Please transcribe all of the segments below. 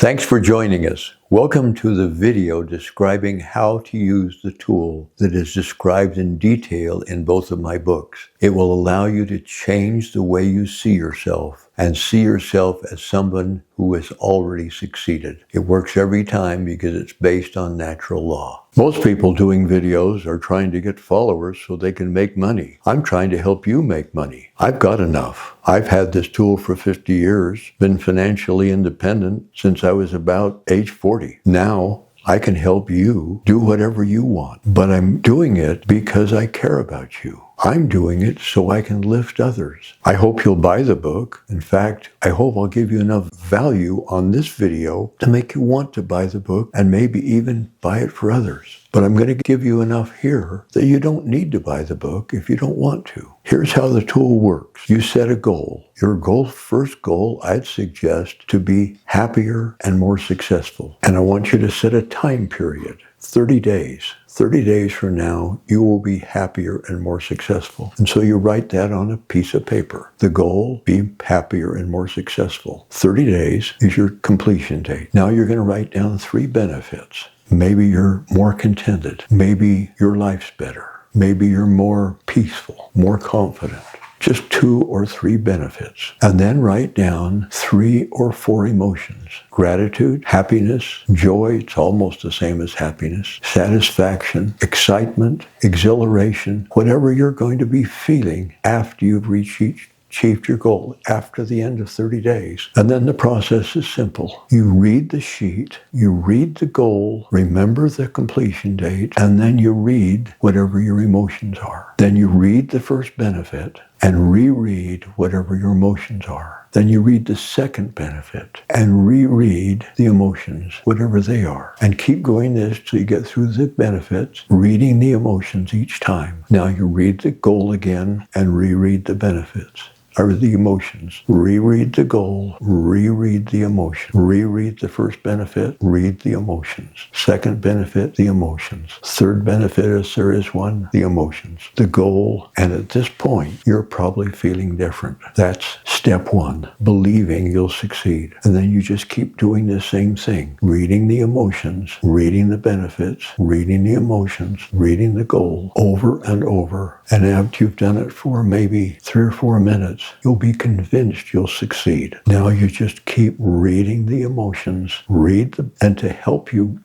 Thanks for joining us. Welcome to the video describing how to use the tool that is described in detail in both of my books. It will allow you to change the way you see yourself and see yourself as someone who has already succeeded. It works every time because it's based on natural law. Most people doing videos are trying to get followers so they can make money. I'm trying to help you make money. I've got enough. I've had this tool for 50 years, been financially independent since I was about age 40. Now, I can help you do whatever you want, but I'm doing it because I care about you. I'm doing it so I can lift others. I hope you'll buy the book. In fact, I hope I'll give you enough value on this video to make you want to buy the book and maybe even buy it for others. But I'm going to give you enough here that you don't need to buy the book if you don't want to. Here's how the tool works. You set a goal. Your first goal, I'd suggest to be happier and more successful. And I want you to set a time period, 30 days. 30 days from now, you will be happier and more successful. And so you write that on a piece of paper. The goal, be happier and more successful. 30 days is your completion date. Now you're going to write down 3 benefits. Maybe you're more contented. Maybe your life's better. Maybe you're more peaceful, more confident. Just 2 or 3 benefits. And then write down 3 or 4 emotions. Gratitude, happiness, joy, it's almost the same as happiness, satisfaction, excitement, exhilaration, whatever you're going to be feeling after you've achieved your goal after the end of 30 days. And then the process is simple. You read the sheet, you read the goal, remember the completion date, and then you read whatever your emotions are. Then you read the first benefit and reread whatever your emotions are. Then you read the second benefit and reread the emotions, whatever they are. And keep going this till you get through the benefits, reading the emotions each time. Now you read the goal again and reread the benefits. Or the emotions. Reread the goal, reread the emotion. Reread the first benefit, read the emotions. Second benefit, the emotions. Third benefit, if there is one, the emotions. The goal, and at this point, you're probably feeling different. That's step 1, believing you'll succeed. And then you just keep doing the same thing. Reading the emotions, reading the benefits, reading the emotions, reading the goal over and over. And after you've done it for maybe 3 or 4 minutes, you'll be convinced you'll succeed. Now you just keep reading the emotions, and to help you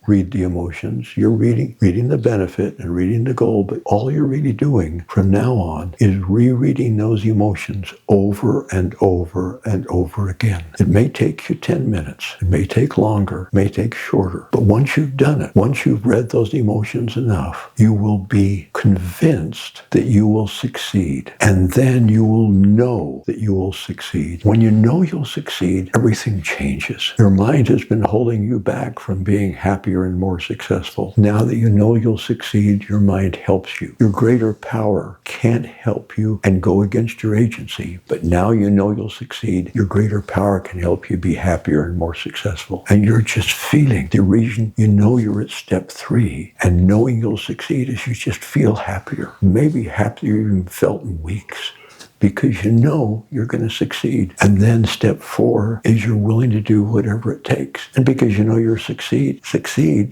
read the emotions, you're reading the benefit and reading the goal, but all you're really doing from now on is rereading those emotions over and over and over again. It may take you 10 minutes, it may take longer, it may take shorter, but once you've done it, once you've read those emotions enough, you will be convinced that you will succeed, and then you will know that you will succeed. When you know you'll succeed, everything changes. Your mind has been holding you back from being happier and more successful. Now that you know you'll succeed, your mind helps you. Your greater power can't help you and go against your agency, but now you know you'll succeed. Your greater power can help you be happier and more successful. And you're just feeling the reason you know you're at step 3 and knowing you'll succeed is you just feel happier. Maybe happier you felt in weeks, because you know you're going to succeed. And then step 4 is you're willing to do whatever it takes. And because you know you're succeed,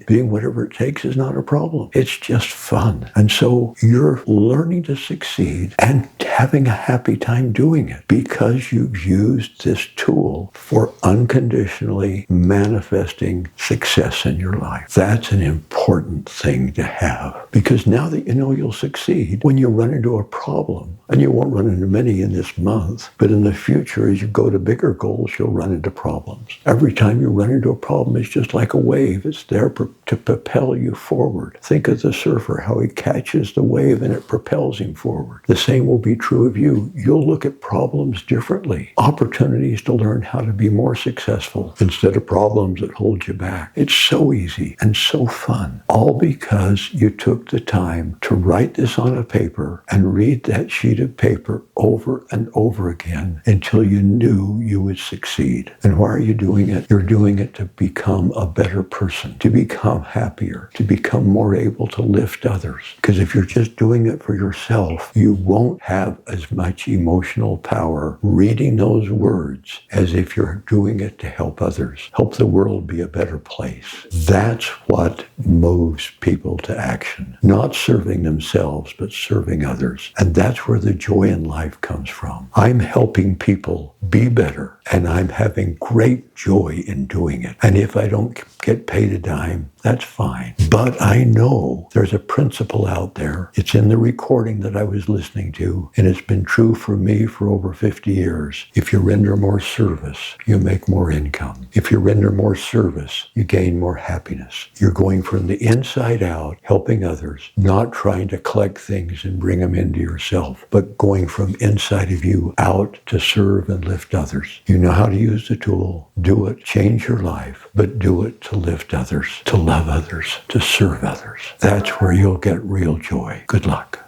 being whatever it takes is not a problem. It's just fun. And so you're learning to succeed and having a happy time doing it because you've used this tool for unconditionally manifesting success in your life. That's an important thing to have, because now that you know you'll succeed, when you run into a problem, and you won't run into many in this month, but in the future, as you go to bigger goals, you'll run into problems. Every time you run into a problem, it's just like a wave. It's there to propel you forward. Think of the surfer, how he catches the wave and it propels him forward. The same will be true of you. You'll look at problems differently. Opportunities to learn how to be more successful instead of problems that hold you back. It's so easy and so fun, all because you took the time to write this on a paper and read that sheet of paper over and over again until you knew you would succeed. And why are you doing it? You're doing it to become a better person, to become become happier, to become more able to lift others. Because if you're just doing it for yourself, you won't have as much emotional power reading those words as if you're doing it to help others, help the world be a better place. That's what moves people to action. Not serving themselves, but serving others. And that's where the joy in life comes from. I'm helping people be better, and I'm having great joy in doing it. And if I don't get paid a dime, that's fine. But I know there's a principle out there. It's in the recording that I was listening to, and it's been true for me for over 50 years. If you render more service, you make more income. If you render more service, you gain more happiness. You're going from the inside out, helping others, not trying to collect things and bring them into yourself, but going from inside of you out to serve and lift others. You know how to use the tool. Do it. Change your life, but do it to lift others, to love others, to serve others. That's where you'll get real joy. Good luck.